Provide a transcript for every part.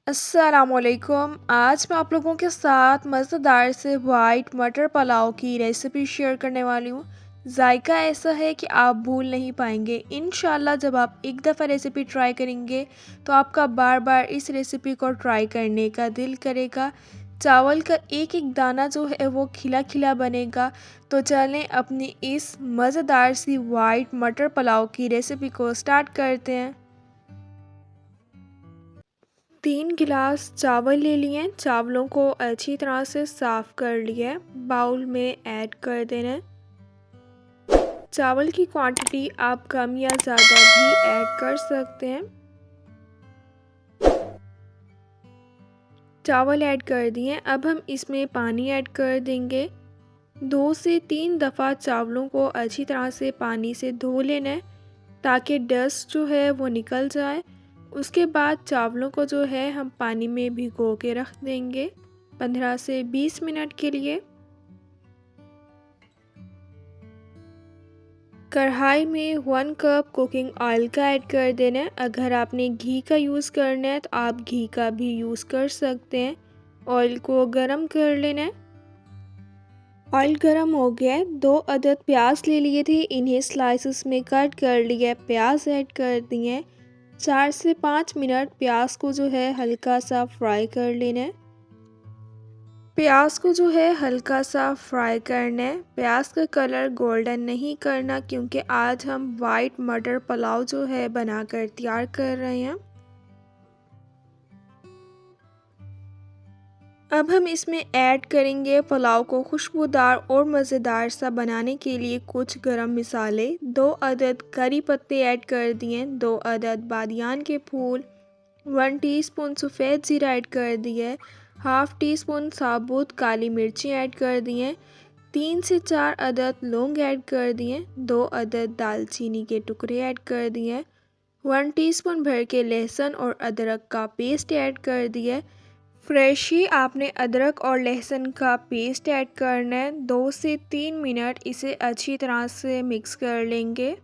अस्सलामुअलैकुम। आज मैं आप लोगों के साथ मज़ेदार से वाइट मटर पुलाव की रेसिपी शेयर करने वाली हूँ। जायका ऐसा है कि आप भूल नहीं पाएंगे। इंशाल्लाह जब आप एक दफ़ा रेसिपी ट्राई करेंगे तो आपका बार बार इस रेसिपी को ट्राई करने का दिल करेगा। चावल का एक एक दाना जो है वो खिला खिला बनेगा। तो चलें अपनी इस मज़ेदार सी वाइट मटर पुलाव की रेसिपी को स्टार्ट करते हैं। 3 गिलास चावल ले लिए। चावलों को अच्छी तरह से साफ़ कर लिया है। बाउल में ऐड कर देना है। चावल की क्वांटिटी आप कम या ज़्यादा भी ऐड कर सकते हैं। चावल ऐड कर दिए। अब हम इसमें पानी ऐड कर देंगे। 2 से 3 दफ़ा चावलों को अच्छी तरह से पानी से धो लेना है ताकि डस्ट जो है वो निकल जाए। उसके बाद चावलों को जो है हम पानी में भिगो के रख देंगे 15 से 20 मिनट के लिए। कढ़ाई में 1 कप कुकिंग ऑयल का ऐड कर देना है। अगर आपने घी का यूज़ करना है तो आप घी का भी यूज़ कर सकते हैं। ऑयल को गरम कर लेना है। ऑयल गरम हो गया है। 2 अदद प्याज ले लिए थे, इन्हें स्लाइसेस में कट कर लिया। प्याज ऐड कर दिए। 4 से 5 मिनट प्याज को जो है हल्का सा फ्राई कर लेना है। प्याज को जो है हल्का सा फ्राई करना है। प्याज का कलर गोल्डन नहीं करना क्योंकि आज हम वाइट मटर पुलाव जो है बनाकर तैयार कर रहे हैं। अब हम इसमें ऐड करेंगे पुलाव को खुशबूदार और मज़ेदार सा बनाने के लिए कुछ गरम मसाले। 2 अदद करी पत्ते ऐड कर दिए। 2 अदद बादियान के फूल। 1 टीस्पून सफ़ेद ज़ीरा ऐड कर दिए। हाफ़ टी स्पून साबुत काली मिर्ची ऐड कर दिए। 3 से 4 अदद लौंग ऐड कर दिए। 2 अदद दालचीनी के टुकड़े ऐड कर दिए। 1 टीस्पून भर के लहसुन और अदरक का पेस्ट ऐड कर दिए। फ्रेश ही आपने अदरक और लहसुन का पेस्ट ऐड करना है। 2 से 3 मिनट इसे अच्छी तरह से मिक्स कर लेंगे।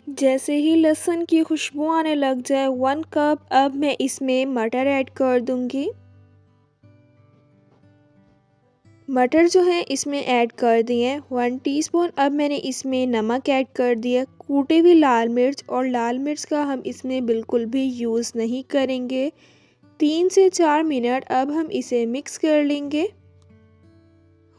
जैसे ही लहसुन की खुशबू आने लग जाए 1 कप अब मैं इसमें मटर ऐड कर दूंगी। मटर जो है इसमें ऐड कर दिए। 1 टीस्पून अब मैंने इसमें नमक ऐड कर दिया। कूटी हुई लाल मिर्च, और लाल मिर्च का हम इसमें बिल्कुल भी यूज़ नहीं करेंगे। 3 से 4 मिनट अब हम इसे मिक्स कर लेंगे।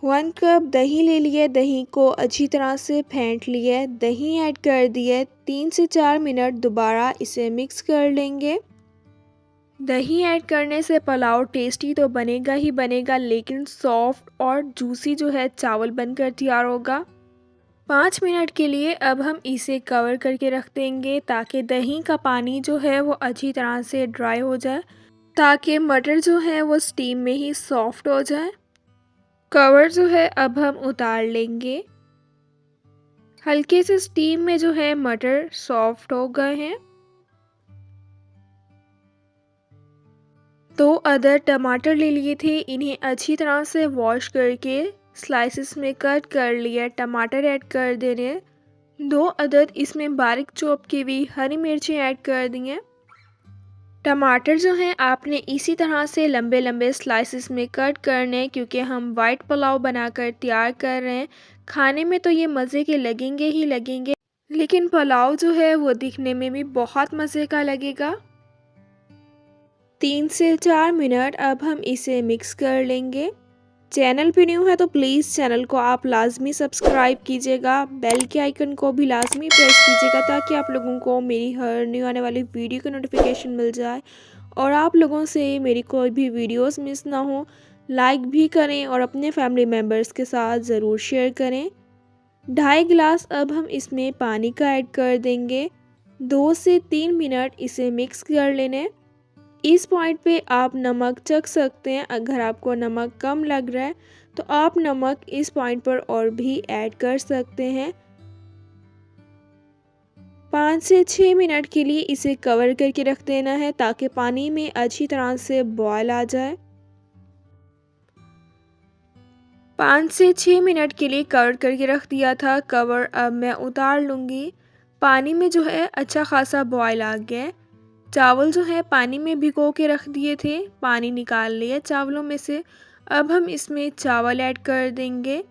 1 कप दही ले लिए। दही को अच्छी तरह से फेंट लिए। दही ऐड कर दिए। 3 से 4 मिनट दोबारा इसे मिक्स कर लेंगे। दही ऐड करने से पुलाव टेस्टी तो बनेगा ही बनेगा, लेकिन सॉफ्ट और जूसी जो है चावल बनकर तैयार होगा। 5 मिनट के लिए अब हम इसे कवर करके रख देंगे ताकि दही का पानी जो है वो अच्छी तरह से ड्राई हो जाए, ताकि मटर जो है वो स्टीम में ही सॉफ्ट हो जाए। कवर जो है अब हम उतार लेंगे। हल्के से स्टीम में जो है मटर सॉफ्ट हो गए हैं। 2 अदर टमाटर ले लिए थे, इन्हें अच्छी तरह से वॉश करके स्लाइसेस में कट कर लिया। टमाटर ऐड कर देने। 2 अदद इसमें बारीक चॉप की हुई हरी मिर्ची ऐड कर दी हैं। टमाटर जो हैं आपने इसी तरह से लंबे लंबे स्लाइसेस में कट करने हैं क्योंकि हम वाइट पुलाव बनाकर तैयार कर रहे हैं। खाने में तो ये मज़े के लगेंगे ही लगेंगे, लेकिन पुलाव जो है वो दिखने में भी बहुत मज़े का लगेगा। 3 से 4 मिनट अब हम इसे मिक्स कर लेंगे। चैनल पे न्यू है तो प्लीज़ चैनल को आप लाजमी सब्सक्राइब कीजिएगा। बेल के आइकन को भी लाजमी प्रेस कीजिएगा ताकि आप लोगों को मेरी हर न्यू आने वाली वीडियो की नोटिफिकेशन मिल जाए और आप लोगों से मेरी कोई भी वीडियोस मिस ना हो। लाइक भी करें और अपने फैमिली मेम्बर्स के साथ ज़रूर शेयर करें। 2.5 गिलास अब हम इसमें पानी का ऐड कर देंगे। 2 से 3 मिनट इसे मिक्स कर लेने। इस पॉइंट पे आप नमक चख सकते हैं। अगर आपको नमक कम लग रहा है तो आप नमक इस पॉइंट पर और भी ऐड कर सकते हैं। 5 से 6 मिनट के लिए इसे कवर करके रख देना है ताकि पानी में अच्छी तरह से बॉयल आ जाए। 5 से 6 मिनट के लिए कवर करके रख दिया था। कवर अब मैं उतार लूँगी। पानी में जो है अच्छा खासा बॉयल आ गया है। चावल जो है पानी में भिगो के रख दिए थे, पानी निकाल लिया चावलों में से। अब हम इसमें चावल ऐड कर देंगे।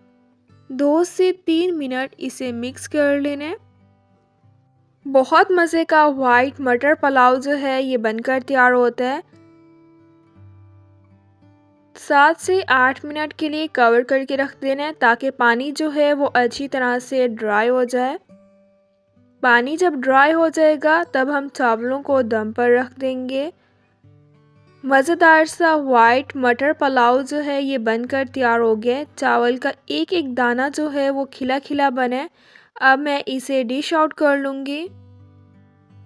2 से 3 मिनट इसे मिक्स कर लेना है। बहुत मज़े का वाइट मटर पुलाव जो है ये बनकर तैयार होता है। 7 से 8 मिनट के लिए कवर करके रख देना है ताकि पानी जो है वो अच्छी तरह से ड्राई हो जाए। पानी जब ड्राई हो जाएगा तब हम चावलों को दम पर रख देंगे। मज़ेदार सा वाइट मटर पुलाव जो है ये बनकर तैयार हो गया है। चावल का एक एक दाना जो है वो खिला खिला बना है। अब मैं इसे डिश आउट कर लूँगी।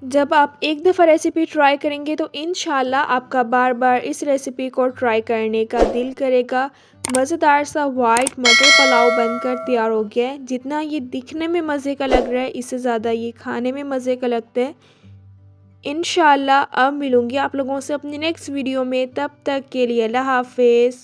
जब आप एक दफ़ा रेसिपी ट्राई करेंगे तो इंशाल्लाह आपका बार बार इस रेसिपी को ट्राई करने का दिल करेगा। मज़ेदार सा वाइट मटर पुलाव बनकर तैयार हो गया है। जितना ये दिखने में मज़े का लग रहा है इससे ज़्यादा ये खाने में मज़े का लगता है। इंशाल्लाह अब मिलूँगी आप लोगों से अपनी नेक्स्ट वीडियो में, तब तक के लिए अल्लाह हाफ़िज़।